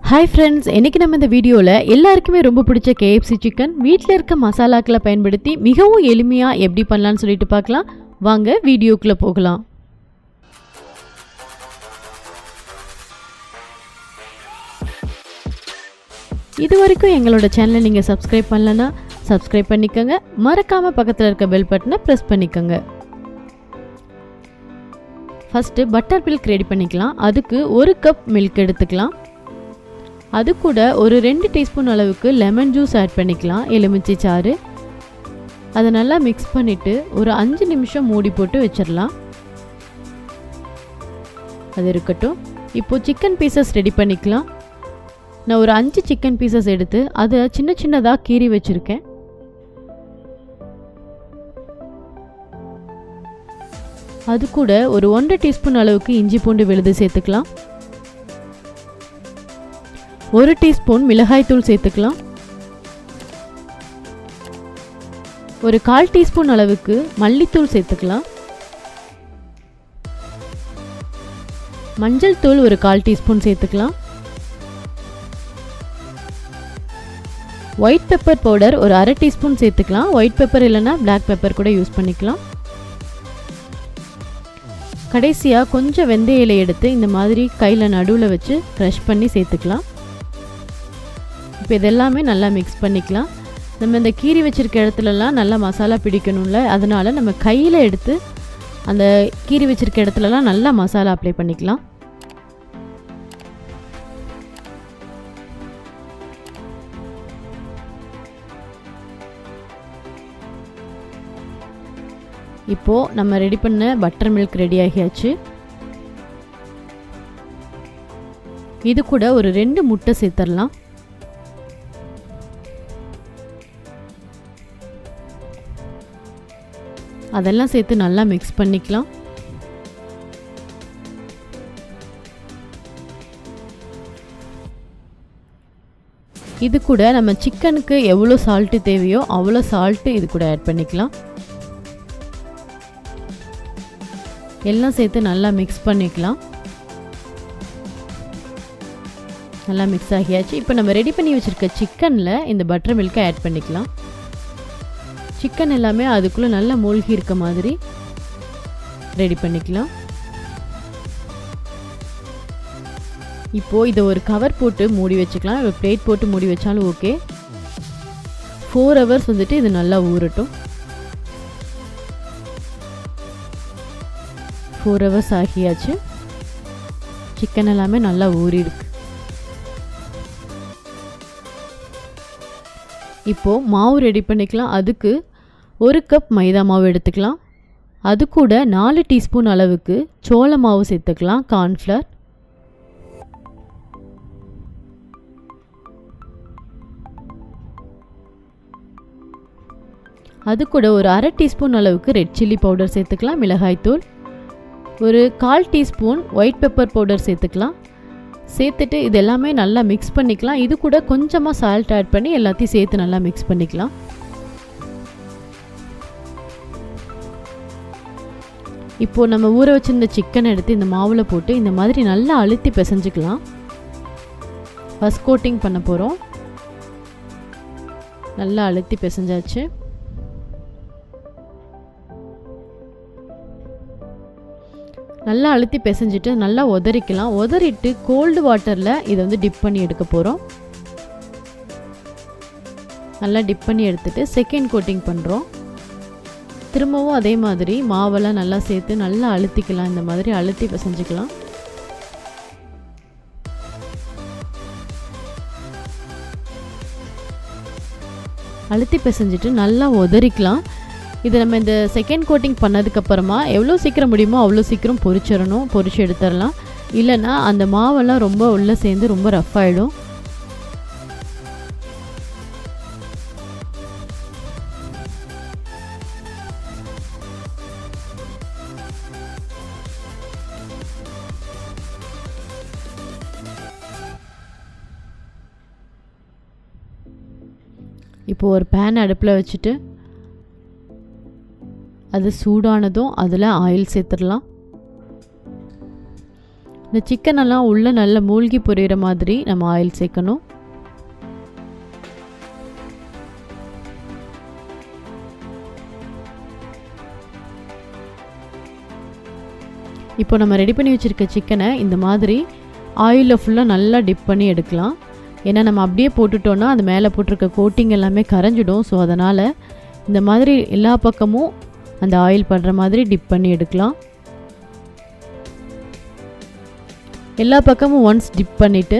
Hi friends, இன்றைக்கி நம்ம இந்த வீடியோவில் எல்லாருக்குமே ரொம்ப பிடிச்ச KFC சிக்கன் வீட்டில் இருக்க மசாலாக்களை பயன்படுத்தி மிகவும் எளிமையாக எப்படி பண்ணலான்னு சொல்லிட்டு பார்க்கலாம். வாங்க வீடியோக்குள்ளே போகலாம். இது வரைக்கும் எங்களோட சேனலை நீங்கள் சப்ஸ்கிரைப் பண்ணலன்னா சப்ஸ்கிரைப் பண்ணிக்கோங்க. மறக்காமல் பக்கத்தில் இருக்க பெல் பட்டனை ப்ரெஸ் பண்ணிக்கோங்க. ஃபஸ்ட்டு பட்டர் மில்க் ரெடி பண்ணிக்கலாம். அதுக்கு 1 கப் மில்க் எடுத்துக்கலாம். அது கூட ஒரு 2 டீஸ்பூன் அளவுக்கு லெமன் ஜூஸ் ஆட் பண்ணிக்கலாம், எலுமிச்சை சாறு. அதை நல்லா மிக்ஸ் பண்ணிவிட்டு ஒரு 5 நிமிஷம் மூடி போட்டு வச்சிடலாம். அது இருக்கட்டும். இப்போது சிக்கன் பீசஸ் ரெடி பண்ணிக்கலாம். நான் ஒரு 5 சிக்கன் பீசஸ் எடுத்து அதை சின்ன சின்னதாக கீறி வச்சுருக்கேன். அது கூட ஒரு 1 டீஸ்பூன் அளவுக்கு இஞ்சி பூண்டு விழுது சேர்த்துக்கலாம். 1 டீஸ்பூன் மிளகாய் தூள் சேர்த்துக்கலாம். ஒரு 1/4 டீஸ்பூன் அளவுக்கு மல்லித்தூள் சேர்த்துக்கலாம். மஞ்சள் தூள் ஒரு 1/4 டீஸ்பூன் சேர்த்துக்கலாம். ஒயிட் பெப்பர் பவுடர் ஒரு 1/2 டீஸ்பூன் சேர்த்துக்கலாம். ஒயிட் பெப்பர் இல்லைன்னா பிளாக் பெப்பர் கூட யூஸ் பண்ணிக்கலாம். கடைசியாக கொஞ்சம் வெந்தய இலை எடுத்து இந்த மாதிரி கையில் நடுவில் வச்சு க்ரஷ் பண்ணி சேர்த்துக்கலாம். இப்போ இதெல்லாமே நல்லா மிக்ஸ் பண்ணிக்கலாம். நம்ம இந்த கீரி வச்சுருக்க இடத்துலலாம் நல்லா மசாலா பிடிக்கணும்ல, அதனால் நம்ம கையில் எடுத்து அந்த கீரி வச்சுருக்க இடத்துலலாம் நல்லா மசாலா அப்ளை பண்ணிக்கலாம். இப்போது நம்ம ரெடி பண்ண பட்டர் மில்க் ரெடி ஆகியாச்சு. இது கூட ஒரு 2 முட்டை சேர்த்துடலாம். அதெல்லாம் சேர்த்து நல்லா மிக்ஸ் பண்ணிக்கலாம். இது கூட நம்ம சிக்கனுக்கு எவ்வளோ சால்ட்டு தேவையோ அவ்வளோ சால்ட்டு இது கூட ஆட் பண்ணிக்கலாம். எல்லாம் சேர்த்து நல்லா மிக்ஸ் பண்ணிக்கலாம். நல்லா மிக்ஸ் ஆகியாச்சு. இப்போ நம்ம ரெடி பண்ணி வச்சுருக்க சிக்கனில் இந்த பட்டர் மில்கை ஆட் பண்ணிக்கலாம். சிக்கன் எல்லாமே அதுக்குள்ளே நல்லா மூழ்கி இருக்க மாதிரி ரெடி பண்ணிக்கலாம். இப்போது இதை ஒரு கவர் போட்டு மூடி வச்சுக்கலாம். ஒரு பிளேட் போட்டு மூடி வச்சாலும் ஓகே. 4 ஹவர்ஸ் வந்துட்டு இது நல்லா ஊறட்டும். 4 ஹவர்ஸ் ஆகியாச்சு. சிக்கன் எல்லாமே நல்லா ஊறி இருக்கு. இப்போது மாவு ரெடி பண்ணிக்கலாம். அதுக்கு 1 கப் மைதா மாவு எடுத்துக்கலாம். அது கூட 4 டீஸ்பூன் அளவுக்கு சோள மாவு சேர்த்துக்கலாம், கார்ன்ஃப்ளவர். அது கூட ஒரு 1/2 டீஸ்பூன் அளவுக்கு ரெட் சில்லி பவுடர் சேர்த்துக்கலாம், மிளகாய்த்தூள். ஒரு 1/4 டீஸ்பூன் ஒயிட் பெப்பர் பவுடர் சேர்த்துக்கலாம். சேர்த்துட்டு இது எல்லாமே நல்லா மிக்ஸ் பண்ணிக்கலாம். இது கூட கொஞ்சமாக சால்ட் ஆட் பண்ணி எல்லாத்தையும் சேர்த்து நல்லா மிக்ஸ் பண்ணிக்கலாம். இப்போது நம்ம ஊற வச்சிருந்த சிக்கனை எடுத்து இந்த மாவில் போட்டு இந்த மாதிரி நல்லா அழுத்தி பிசைஞ்சிக்கலாம். ஃபர்ஸ்ட் கோட்டிங் பண்ண போகிறோம். நல்லா அழுத்தி பிசைஞ்சாச்சு. நல்லா அழுத்தி பிசைஞ்சிட்டு நல்லா உதறிக்கலாம். உதறிட்டு கோல்டு வாட்டரில் இதை வந்து டிப் பண்ணி எடுக்க போகிறோம். நல்லா டிப் பண்ணி எடுத்துகிட்டு செகண்ட் கோட்டிங் பண்ணுறோம். திரும்பவும் அதே மாதிரி மாவெல்லாம் நல்லா சேர்த்து நல்லா அழுத்திக்கலாம். இந்த மாதிரி அழுத்தி பிசைஞ்சிக்கலாம். அழுத்தி பிசைஞ்சிட்டு நல்லா உதறிக்கலாம். இதை நம்ம இந்த செகண்ட் கோட்டிங் பண்ணதுக்கப்புறமா எவ்வளோ சீக்கிரம் முடியுமோ அவ்வளோ சீக்கிரம் பொரிச்சு எடுத்துடலாம். இல்லைன்னா அந்த மாவெல்லாம் ரொம்ப உள்ளே சேர்ந்து ரொம்ப ரஃப் ஆகிடும். இப்போ ஒரு பேன் அடுப்பில் வச்சுட்டு அது சூடானதும் அதில் ஆயில் சேர்த்துடலாம். இந்த சிக்கனெல்லாம் உள்ளே நல்லா மூழ்கி பொரியிற மாதிரி நம்ம ஆயில் சேர்க்கணும். இப்போ நம்ம ரெடி பண்ணி வச்சுருக்க சிக்கனை இந்த மாதிரி ஆயிலில் ஃபுல்லாக நல்லா டிப் பண்ணி எடுக்கலாம். ஏன்னா நம்ம அப்படியே போட்டுட்டோன்னா அது மேலே போட்டிருக்க கோட்டிங் எல்லாமே கரைஞ்சிடும். ஸோ அதனால் இந்த மாதிரி எல்லா பக்கமும் அந்த ஆயில் படுற மாதிரி டிப் பண்ணி எடுக்கலாம். எல்லா பக்கமும் ஒன்ஸ் டிப் பண்ணிவிட்டு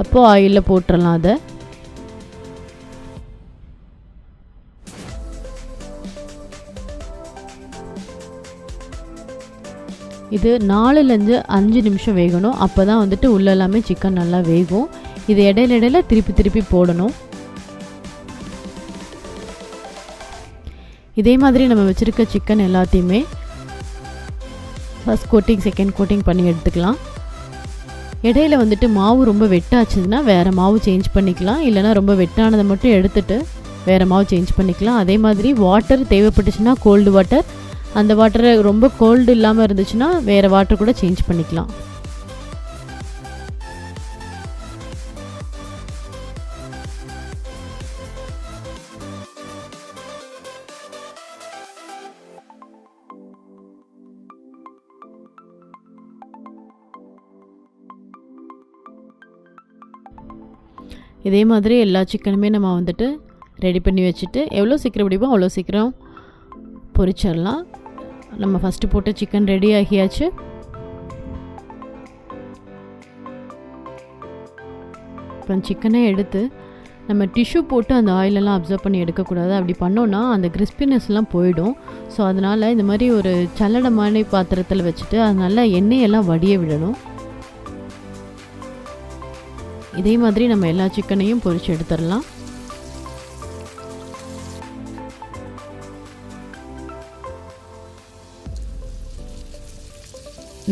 அப்போது ஆயிலில் போட்டுடலாம். அதை இது 4லேருந்து 5 நிமிஷம் வேகணும். அப்போ தான் வந்துட்டு உள்ள எல்லாமே சிக்கன் நல்லா வேகும். இது இடையில திருப்பி போடணும். இதே மாதிரி நம்ம வச்சுருக்க சிக்கன் எல்லாத்தையுமே ஃபர்ஸ்ட் கோட்டிங் செகண்ட் கோட்டிங் பண்ணி எடுத்துக்கலாம். இடையில வந்துட்டு மாவு ரொம்ப வெட்டாச்சுன்னா வேறு மாவு சேஞ்ச் பண்ணிக்கலாம். இல்லைனா ரொம்ப வெட்டானதை மட்டும் எடுத்துகிட்டு வேறு மாவு சேஞ்ச் பண்ணிக்கலாம். அதே மாதிரி வாட்டர் தேவைப்பட்டுச்சுன்னா கோல்டு வாட்டர், அந்த வாட்டரை ரொம்ப கோல்டு இல்லாமல் இருந்துச்சுன்னா வேறு வாட்டர் கூட சேஞ்ச் பண்ணிக்கலாம். இதே மாதிரி எல்லா சிக்கனுமே நம்ம வந்துட்டு ரெடி பண்ணி வச்சுட்டு எவ்வளோ சீக்கிரம் முடியுமோ அவ்வளோ சீக்கிரம் பொரிச்சிடலாம். நம்ம ஃபஸ்ட்டு போட்ட சிக்கன் ரெடி ஆகியாச்சு. இப்போ சிக்கனை எடுத்து நம்ம டிஷ்யூ போட்டு அந்த ஆயிலெல்லாம் அப்சர்வ் பண்ணி எடுக்கக்கூடாது. அப்படி பண்ணோன்னா அந்த கிறிஸ்பினஸ்லாம் போயிடும். ஸோ அதனால் இந்த மாதிரி ஒரு சல்லடமான பாத்திரத்தில் வச்சுட்டு அது நல்லா எண்ணெயெல்லாம் வடிய விடணும். இதே மாதிரி நம்ம எல்லா சிக்கனையும் பொரிச்சு எடுத்துடலாம்.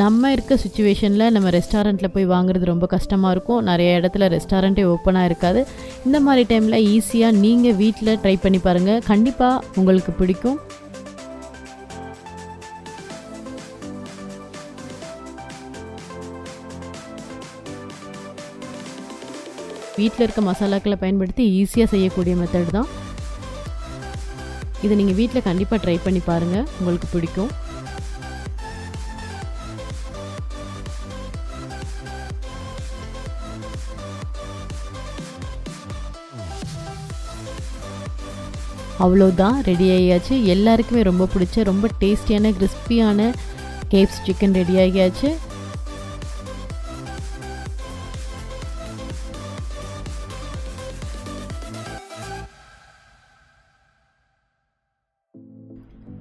நம்ம இருக்க சுச்சுவேஷனில் நம்ம ரெஸ்டாரண்ட்டில் போய் வாங்குறது ரொம்ப கஷ்டமாக இருக்கும். நிறைய இடத்துல ரெஸ்டாரண்ட்டே ஓப்பனாக இருக்காது. இந்த மாதிரி டைமில் ஈஸியாக நீங்கள் வீட்டில் ட்ரை பண்ணி பாருங்கள். கண்டிப்பாக உங்களுக்கு பிடிக்கும். வீட்டில் இருக்க மசாலாக்களை பயன்படுத்தி ஈஸியாக செய்யக்கூடிய மெத்தட் தான். இதை நீங்கள் வீட்டில் கண்டிப்பாக ட்ரை பண்ணி பாருங்கள், உங்களுக்கு பிடிக்கும். அவ்வளோதான், ரெடி ஆகியாச்சு. எல்லாருக்குமே ரொம்ப பிடிச்ச ரொம்ப டேஸ்டியான கிறிஸ்பியான KFC சிக்கன் ரெடி ஆகியாச்சு.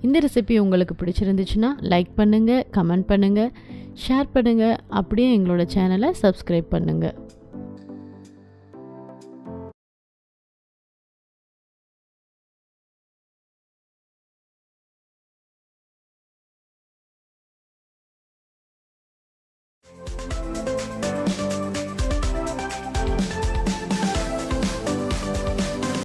இந்த ரெசிபி உங்களுக்கு பிடிச்சிருந்துச்சுன்னா லைக் பண்ணுங்கள், கமெண்ட் பண்ணுங்கள், ஷேர் பண்ணுங்கள். அப்படியே எங்களோட சேனலை சப்ஸ்கிரைப் பண்ணுங்கள்.